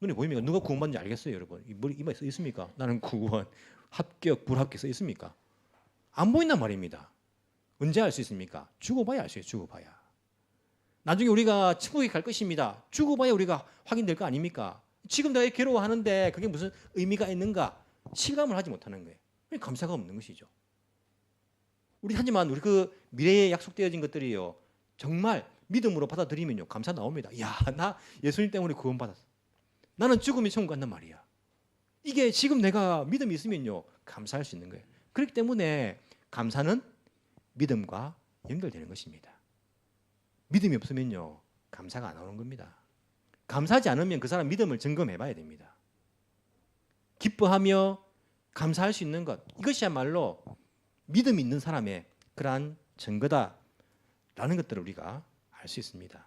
눈에 보입니까? 누가 구원받는지 알겠어요, 여러분? 이마에 써 있습니까? 나는 구원, 합격, 불합격 써 있습니까? 안 보인단 말입니다. 언제 알 수 있습니까? 죽어봐야 알 수 있어요. 죽어봐야. 나중에 우리가 천국에 갈 것입니다. 죽어봐야 우리가 확인될 거 아닙니까? 지금 내가 괴로워하는데 그게 무슨 의미가 있는가? 실감을 하지 못하는 거예요. 감사가 없는 것이죠. 하지만 우리 그 미래에 약속되어진 것들이요. 정말 믿음으로 받아들이면요. 감사 나옵니다. 야, 나 예수님 때문에 구원받았어. 나는 죽으면 천국 간단 말이야. 이게 지금 내가 믿음이 있으면요. 감사할 수 있는 거예요. 그렇기 때문에 감사는 믿음과 연결되는 것입니다. 믿음이 없으면요. 감사가 안 오는 겁니다. 감사하지 않으면 그 사람 믿음을 점검해 봐야 됩니다. 기뻐하며 감사할 수 있는 것 이것이야말로 믿음이 있는 사람의 그러한 증거다라는 것들을 우리가 알 수 있습니다.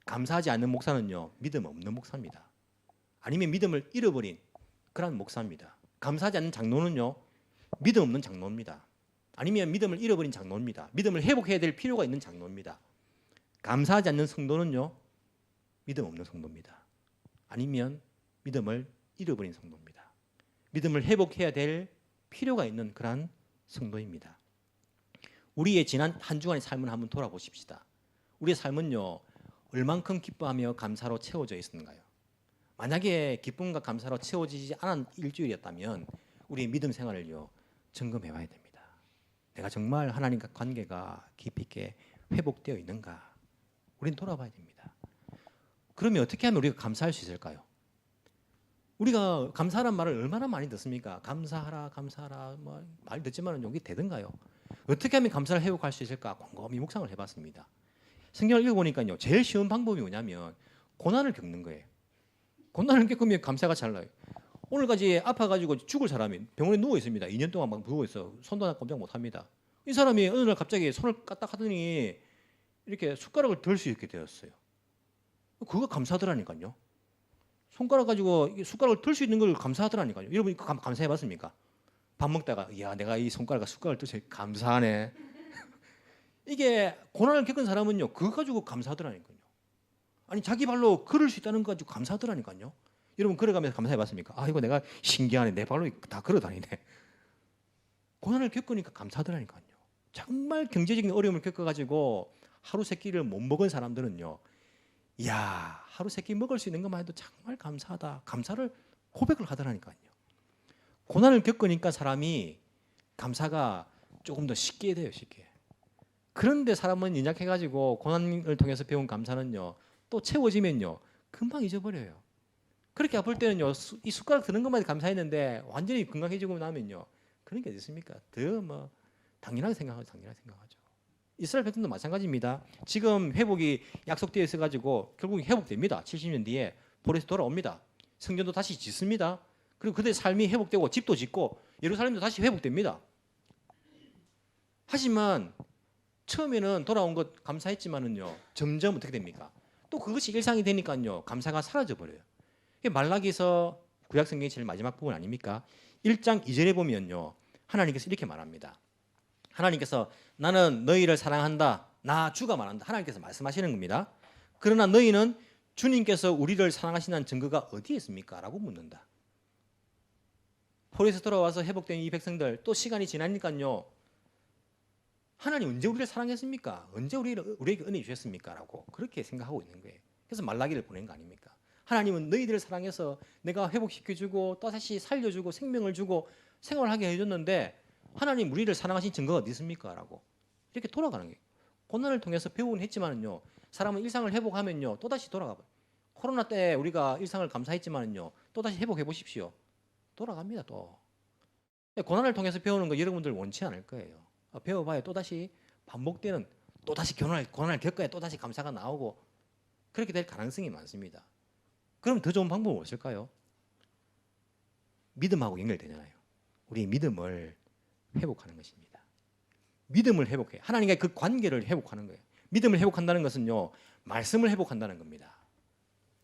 감사하지 않는 목사는요. 믿음 없는 목사입니다. 아니면 믿음을 잃어버린 그런 목사입니다. 감사하지 않는 장로는요. 믿음 없는 장로입니다. 아니면 믿음을 잃어버린 장로입니다. 믿음을 회복해야 될 필요가 있는 장로입니다. 감사하지 않는 성도는요, 믿음 없는 성도입니다. 아니면 믿음을 잃어버린 성도입니다. 믿음을 회복해야 될 필요가 있는 그러한 성도입니다. 우리의 지난 한 주간의 삶을 한번 돌아보십시다. 우리의 삶은요, 얼만큼 기뻐하며 감사로 채워져 있었는가요? 만약에 기쁨과 감사로 채워지지 않은 일주일이었다면 우리의 믿음 생활을요, 점검해 봐야 됩니다. 내가 정말 하나님과 관계가 깊이 있게 회복되어 있는가? 우리는 돌아봐야 됩니다. 그러면 어떻게 하면 우리가 감사할 수 있을까요? 우리가 감사란 말을 얼마나 많이 듣습니까? 감사하라, 감사하라, 뭐 많이 듣지만 여기 되던가요? 어떻게 하면 감사를 회복할 수 있을까? 곰곰이 묵상을 해봤습니다. 성경을 읽어보니까요, 제일 쉬운 방법이 뭐냐면 고난을 겪는 거예요. 고난을 겪으면 감사가 잘 나요. 오늘까지 아파가지고 죽을 사람이 병원에 누워 있습니다. 2년 동안 막 누워 있어. 손도 하나 꼼짝 못 합니다. 이 사람이 어느 날 갑자기 손을 까딱 하더니 이렇게 숟가락을 들 수 있게 되었어요. 그거 감사하더라니까요. 손가락 가지고 숟가락을 들 수 있는 걸 감사하더라니까요. 여러분 이거 감사해 봤습니까? 밥 먹다가 야 내가 이 숟가락을 들 수 있게 감사하네. 이게 고난을 겪은 사람은요, 그거 가지고 감사하더라니까요. 아니 자기 발로 걸을 수 있다는 거 가지고 감사하더라니까요. 여러분 걸어가면서 감사해 봤습니까? 아 이거 내가 신기하네. 내 발로 다 걸어 다니네. 고난을 겪으니까 감사하더라니까요. 정말 경제적인 어려움을 겪어가지고 하루 세 끼를 못 먹은 사람들은요, 이야 하루 세 끼 먹을 수 있는 것만 해도 정말 감사하다. 감사를 고백을 하더라니까요. 고난을 겪으니까 사람이 감사가 조금 더 쉽게 돼요. 쉽게. 그런데 사람은 인약해가지고 고난을 통해서 배운 감사는요, 또 채워지면요 금방 잊어버려요. 그렇게 아플 때는요, 이 숟가락 드는 것만 감사했는데 완전히 건강해지고 나면요, 그런 게 어디 있습니까? 더 뭐 당연하게 생각하죠. 이스라엘 백성도 마찬가지입니다. 지금 회복이 약속되어 있어가지고 결국 회복됩니다. 70년 뒤에 볼에서 돌아옵니다. 성전도 다시 짓습니다. 그리고 그들의 삶이 회복되고 집도 짓고 예루살렘도 다시 회복됩니다. 하지만 처음에는 돌아온 것 감사했지만은요, 점점 어떻게 됩니까? 또 그것이 일상이 되니까요, 감사가 사라져 버려요. 말라기서 구약 성경의 제일 마지막 부분 아닙니까? 1장 2절에 보면요, 하나님께서 이렇게 말합니다. 하나님께서 나는 너희를 사랑한다. 나 주가 말한다. 하나님께서 말씀하시는 겁니다. 그러나 너희는 주님께서 우리를 사랑하신다는 증거가 어디에 있습니까? 라고 묻는다. 포로에서 돌아와서 회복된 이 백성들, 또 시간이 지나니까요, 하나님 언제 우리를 사랑했습니까? 언제 우리에게 은혜 주셨습니까? 라고 그렇게 생각하고 있는 거예요. 그래서 말라기를 보낸 거 아닙니까? 하나님은 너희들을 사랑해서 내가 회복시켜주고 또 다시 살려주고 생명을 주고 생활하게 해줬는데 하나님 우리를 사랑하신 증거가 어디 있습니까? 라고 이렇게 돌아가는 거예요. 고난을 통해서 배우긴 했지만은요, 사람은 일상을 회복하면요 또다시 돌아가 봐요. 코로나 때 우리가 일상을 감사했지만은요 또다시 회복해 보십시오. 돌아갑니다. 또 고난을 통해서 배우는 거 여러분들 원치 않을 거예요. 배워봐야 또다시 반복되는, 또다시 고난을 겪어야 또다시 감사가 나오고 그렇게 될 가능성이 많습니다. 그럼 더 좋은 방법은 무엇일까요? 믿음하고 연결되잖아요. 우리 믿음을 회복하는 것입니다. 믿음을 회복해. 하나님과의 그 관계를 회복하는 거예요. 믿음을 회복한다는 것은요, 말씀을 회복한다는 겁니다.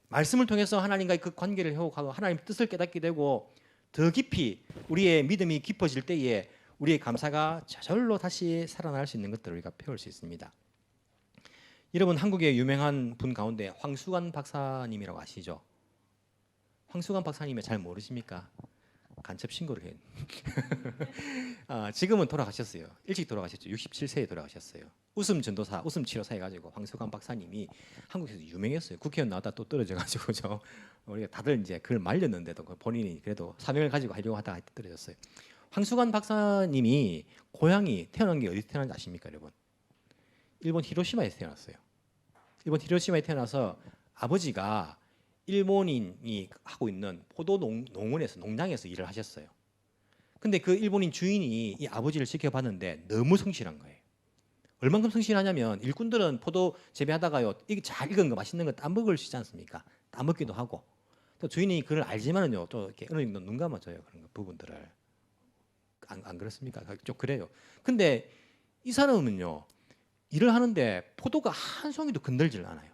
말씀을 통해서 하나님과의 그 관계를 회복하고 하나님의 뜻을 깨닫게 되고 더 깊이 우리의 믿음이 깊어질 때에 우리의 감사가 저절로 다시 살아날 수 있는 것들을 우리가 배울 수 있습니다. 여러분 한국의 유명한 분 가운데 황수관 박사님이라고 아시죠? 황수관 박사님을 잘 모르십니까? 간첩 신고를 해요. 지금은 돌아가셨어요. 일찍 돌아가셨죠. 67세에 돌아가셨어요. 웃음 전도사, 웃음 치료사 해가지고 황수관 박사님이 한국에서 유명했어요. 국회의원 나왔다 또 떨어져가지고 우리가 다들 이제 그걸 말렸는데도 본인이 그래도 사명을 가지고 하려고 하다가 떨어졌어요. 황수관 박사님이 고향이 태어난 게 어디서 태어난지 아십니까, 여러분? 일본 히로시마에서 태어났어요. 일본 히로시마에 태어나서 아버지가 일본인이 하고 있는 포도 농원에서 농장에서 일을 하셨어요. 근데 그 일본인 주인이 이 아버지를 지켜봤는데 너무 성실한 거예요. 얼만큼 성실하냐면 일꾼들은 포도 재배하다가요, 이게 잘 익은 거 맛있는 거 따먹을 수 있지 않습니까? 따먹기도 하고 또 주인이 그걸 알지만은요 또 이렇게 어느 정도 눈 감아줘요. 그런 거 부분들을 안 그렇습니까? 좀 그래요. 근데 이 사람은요 일을 하는데 포도가 한 송이도 건들질 않아요.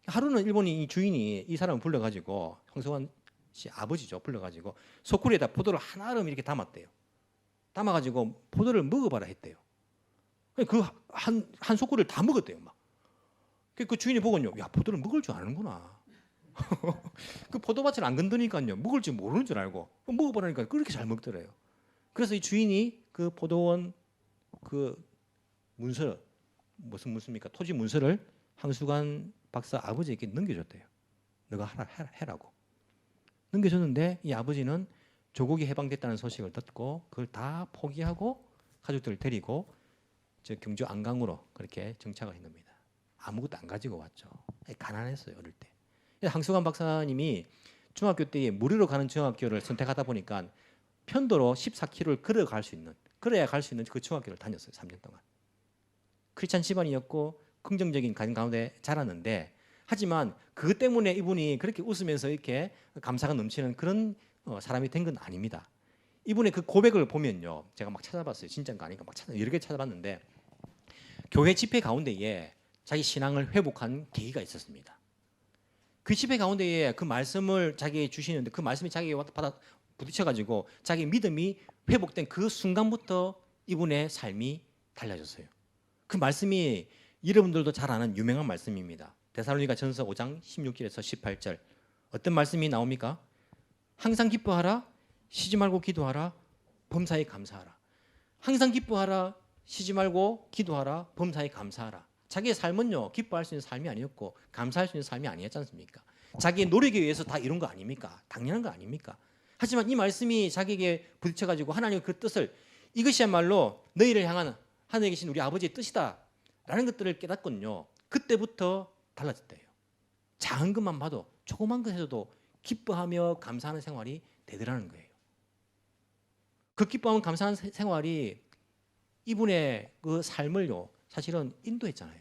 하루는 일본인 이 주인이 이 사람을 불러가지고 황수관 씨 아버지죠 불러가지고 소쿠리에다 포도를 한 알음 이렇게 담았대요. 담아가지고 포도를 먹어봐라 했대요. 그 한 소쿠리를 다 먹었대요. 막. 그 주인이 보고요, 야 포도를 먹을 줄 아는구나. 그 포도밭을 안 건드니까요, 먹을 줄 모르는 줄 알고 먹어보라니까 그렇게 잘 먹더래요. 그래서 이 주인이 그 포도원 그 문서, 무슨 문서입니까? 토지 문서를 황수관 박사 아버지에게 넘겨줬대요. 너가 해라고. 넘겨줬는데 이 아버지는 조국이 해방됐다는 소식을 듣고 그걸 다 포기하고 가족들을 데리고 저 경주 안강으로 그렇게 정착을 한 겁니다. 아무것도 안 가지고 왔죠. 가난했어요, 어릴 때. 황수관 박사님이 중학교 때에 무료로 가는 중학교를 선택하다 보니까 편도로 14km를 걸어야 갈 수 있는 그 중학교를 다녔어요. 3년 동안. 크리스찬 집안이었고 긍정적인 가정 가운데 자랐는데, 하지만 그것 때문에 이분이 그렇게 웃으면서 이렇게 감사가 넘치는 그런 사람이 된 건 아닙니다. 이분의 그 고백을 보면요, 제가 막 찾아봤어요. 진짜인가 아닌가 막 여러 개 찾아봤는데, 교회 집회 가운데에 자기 신앙을 회복한 계기가 있었습니다. 그 집회 가운데에 그 말씀을 자기에게 주시는데 그 말씀이 자기에게 받아 부딪혀가지고 자기 믿음이 회복된 그 순간부터 이분의 삶이 달라졌어요. 그 말씀이 여러분들도 잘 아는 유명한 말씀입니다. 데살로니가 전서 5장 16절에서 18절. 어떤 말씀이 나옵니까? 항상 기뻐하라, 쉬지 말고 기도하라, 범사에 감사하라. 항상 기뻐하라, 쉬지 말고 기도하라, 범사에 감사하라. 자기의 삶은요, 기뻐할 수 있는 삶이 아니었고 감사할 수 있는 삶이 아니었지 않습니까? 자기의 노력에 의해서 다 이룬 거 아닙니까? 당연한 거 아닙니까? 하지만 이 말씀이 자기에게 부딪혀가지고 하나님의 그 뜻을, 이것이야말로 너희를 향한 하늘에 계신 우리 아버지의 뜻이다 라는 것들을 깨닫거든요. 그때부터 달라졌대요. 작은 것만 봐도, 조그만 것에서도 기뻐하며 감사하는 생활이 되더라는 거예요. 그 기뻐하며 감사하는 생활이 이분의 그 삶을요, 사실은 인도했잖아요.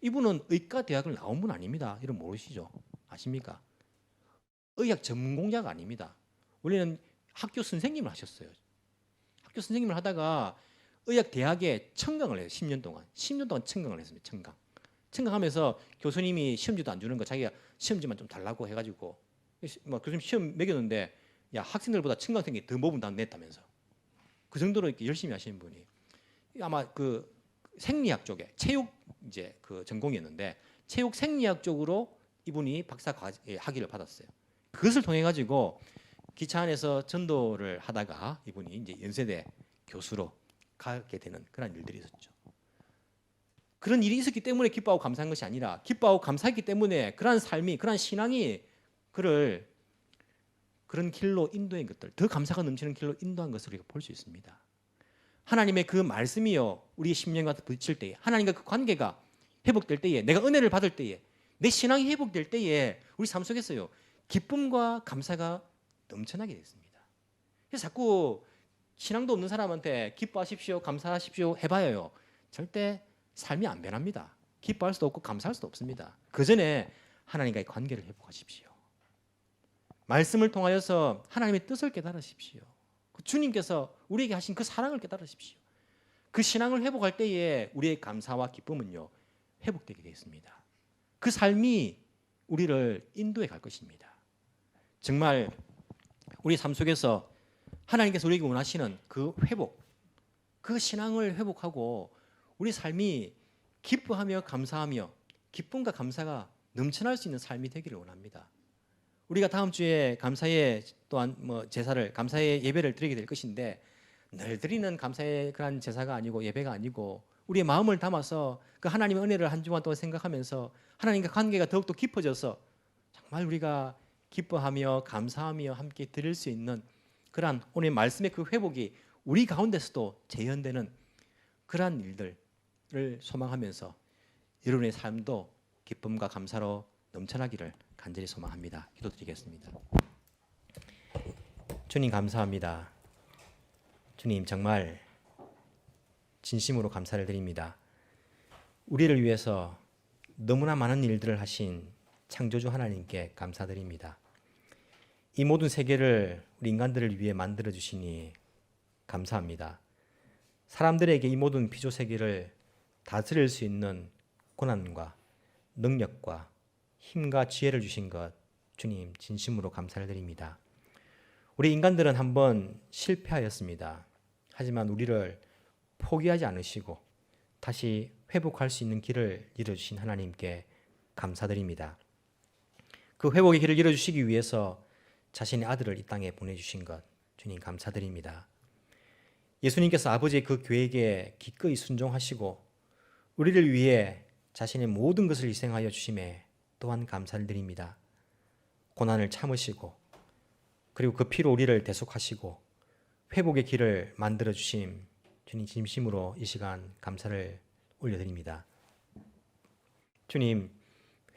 이분은 의과 대학을 나온 분 아닙니다. 이런 모르시죠? 아십니까? 의학 전문공자가 아닙니다. 원래는 학교 선생님을 하셨어요. 학교 선생님을 하다가 의학 대학에 청강을 해요. 10년 동안 청강을 했습니다. 청강하면서 교수님이 시험지도 안 주는 거 자기가 시험지만 좀 달라고 해가지고 뭐 교수님 시험 매겼는데, 야 학생들보다 청강생이 더 모분 다 냈다면서. 그 정도로 이렇게 열심히 하시는 분이, 아마 그 생리학 쪽에 체육 이제 그 전공이었는데 체육 생리학 쪽으로 이분이 박사 학위를 받았어요. 그것을 통해 가지고 기차 안에서 전도를 하다가 이분이 이제 연세대 교수로 가게 되는 그런 일들이 있었죠. 그런 일이 있었기 때문에 기뻐하고 감사한 것이 아니라, 기뻐하고 감사했기 때문에 그러한 삶이, 그러한 신앙이 그를 그런 길로 인도한 것들, 더 감사가 넘치는 길로 인도한 것을 우리가 볼 수 있습니다. 하나님의 그 말씀이요, 우리의 심령과 부딪힐 때에, 하나님과 그 관계가 회복될 때에, 내가 은혜를 받을 때에, 내 신앙이 회복될 때에 우리 삶 속에서요, 기쁨과 감사가 넘쳐나게 됐습니다. 그래서 자꾸 신앙도 없는 사람한테 기뻐하십시오, 감사하십시오 해봐요, 절대 삶이 안 변합니다. 기뻐할 수도 없고 감사할 수도 없습니다. 그 전에 하나님과의 관계를 회복하십시오. 말씀을 통하여서 하나님의 뜻을 깨달으십시오. 주님께서 우리에게 하신 그 사랑을 깨달으십시오. 그 신앙을 회복할 때에 우리의 감사와 기쁨은요, 회복되게 되어 있습니다. 그 삶이 우리를 인도해 갈 것입니다. 정말 우리 삶 속에서 하나님께서 우리에게 원하시는 그 회복, 그 신앙을 회복하고 우리 삶이 기뻐하며 감사하며 기쁨과 감사가 넘쳐날 수 있는 삶이 되기를 원합니다. 우리가 다음 주에 감사의 또한 제사를, 감사의 예배를 드리게 될 것인데, 늘 드리는 감사의 그런 제사가 아니고 예배가 아니고 우리의 마음을 담아서 그 하나님의 은혜를 한 주간 동안 생각하면서 하나님과 관계가 더욱더 깊어져서 정말 우리가 기뻐하며 감사하며 함께 드릴 수 있는 그러한 오늘 말씀의 그 회복이 우리 가운데서도 재현되는 그러한 일들을 소망하면서 여러분의 삶도 기쁨과 감사로 넘쳐나기를 간절히 소망합니다. 기도드리겠습니다. 주님 감사합니다. 주님 정말 진심으로 감사를 드립니다. 우리를 위해서 너무나 많은 일들을 하신 창조주 하나님께 감사드립니다. 이 모든 세계를 우리 인간들을 위해 만들어 주시니 감사합니다. 사람들에게 이 모든 피조 세계를 다스릴 수 있는 고난과 능력과 힘과 지혜를 주신 것, 주님 진심으로 감사를 드립니다. 우리 인간들은 한번 실패하였습니다. 하지만 우리를 포기하지 않으시고 다시 회복할 수 있는 길을 열어주신 하나님께 감사드립니다. 그 회복의 길을 열어주시기 위해서 자신의 아들을 이 땅에 보내주신 것 주님 감사드립니다. 예수님께서 아버지의 그 계획에 기꺼이 순종하시고 우리를 위해 자신의 모든 것을 희생하여 주심에 또한 감사를 드립니다. 고난을 참으시고 그리고 그 피로 우리를 대속하시고 회복의 길을 만들어 주심 주님 진심으로 이 시간 감사를 올려드립니다. 주님,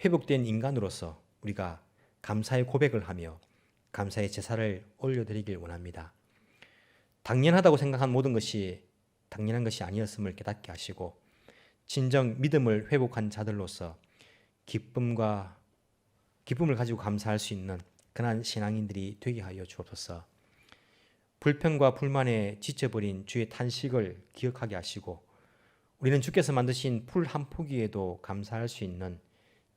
회복된 인간으로서 우리가 감사의 고백을 하며 감사의 제사를 올려드리길 원합니다. 당연하다고 생각한 모든 것이 당연한 것이 아니었음을 깨닫게 하시고 진정 믿음을 회복한 자들로서 기쁨을 가지고 감사할 수 있는 그러한 신앙인들이 되게 하여 주옵소서. 불평과 불만에 지쳐버린 주의 탄식을 기억하게 하시고 우리는 주께서 만드신 풀 한 포기에도 감사할 수 있는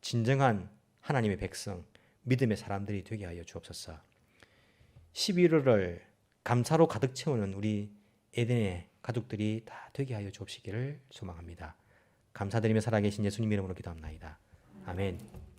진정한 하나님의 백성, 믿음의 사람들이 되게 하여 주옵소서. 11월을 감사로 가득 채우는 우리 에덴의 가족들이 다 되게 하여 주옵시기를 소망합니다. 감사드리며 살아계신 예수님 이름으로 기도합나이다. 아멘.